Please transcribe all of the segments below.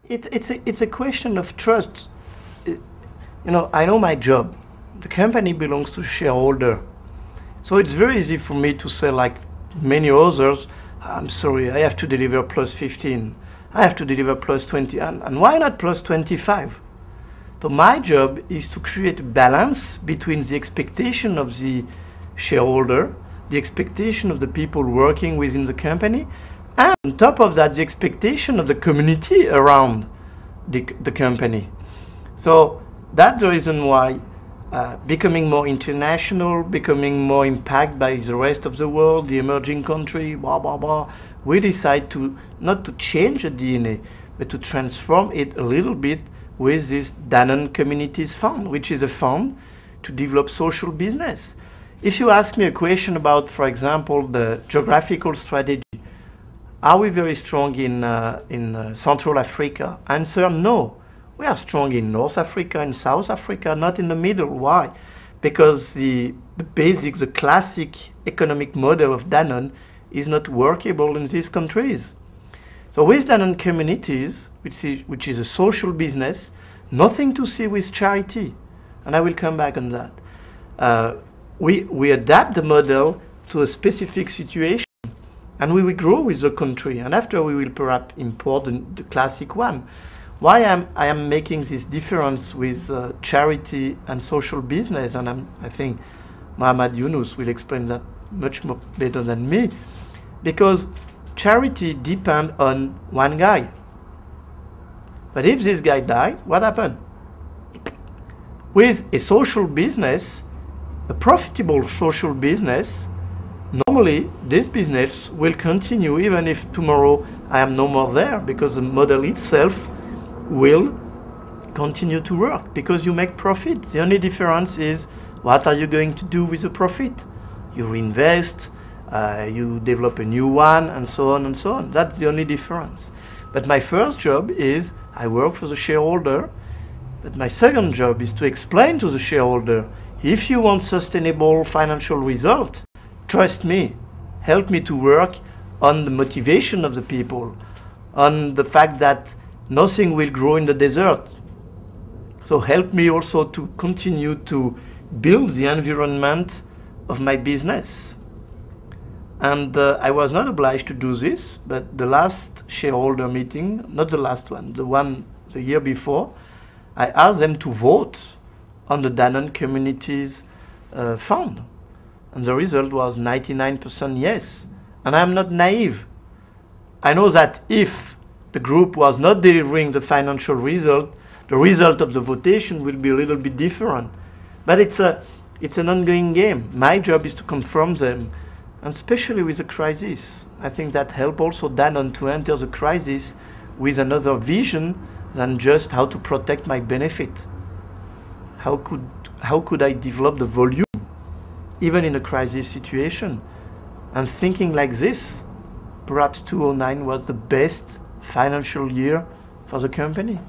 It's a question of trust. You know, I know my job. The company belongs to shareholder. So it's very easy for me to say, like many others, I'm sorry, I have to deliver plus 15. I have to deliver plus 20. And why not plus 25? So my job is to create a balance between the expectation of the shareholder, the expectation of the people working within the company, and on top of that, the expectation of the community around the company. So that's the reason why becoming more international, becoming more impacted by the rest of the world, the emerging country, blah, blah, blah, we decide to not to change the DNA, but to transform it a little bit with this Danone Communities Fund, which is a fund to develop social business. If you ask me a question about, for example, the geographical strategy, are we very strong in Central Africa? Answer, no. We are strong in North Africa and South Africa, not in the middle. Why? Because the basic, the classic economic model of Danone is not workable in these countries. So with Danone Communities, which is a social business, nothing to see with charity, and I will come back on that. We adapt the model to a specific situation, and we will grow with the country, and after we will perhaps import the classic one. Why I am making this difference with charity and social business, and I think Mohamed Yunus will explain that much more better than me, because charity depends on one guy. But if this guy died, what happened? With a social business, a profitable social business, normally this business will continue even if tomorrow I am no more there, because the model itself will continue to work because you make profit. The only difference is what are you going to do with the profit? You reinvest, you develop a new one, and so on and so on. That's the only difference. But my first job is I work for the shareholder, but my second job is to explain to the shareholder, if you want sustainable financial result, trust me, help me to work on the motivation of the people, on the fact that nothing will grow in the desert. So help me also to continue to build the environment of my business. And I was not obliged to do this, but the last shareholder meeting, not the last one, the year before, I asked them to vote on the Danone Communities Fund. And the result was 99% yes. And I'm not naive. I know that if the group was not delivering the financial result, the result of the votation will be a little bit different. But it's an ongoing game. My job is to confirm them, and especially with the crisis. I think that helped also Danone to enter the crisis with another vision than just how to protect my benefit. How could I develop the volume, even in a crisis situation? And thinking like this, perhaps 2009 was the best financial year for the company,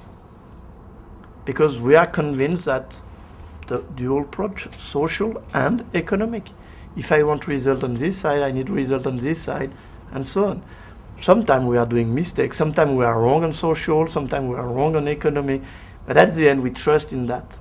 because we are convinced that the dual approach, social and economic. If I want result on this side, I need result on this side, and so on. Sometimes we are doing mistakes, sometimes we are wrong on social, sometimes we are wrong on economy, but at the end we trust in that.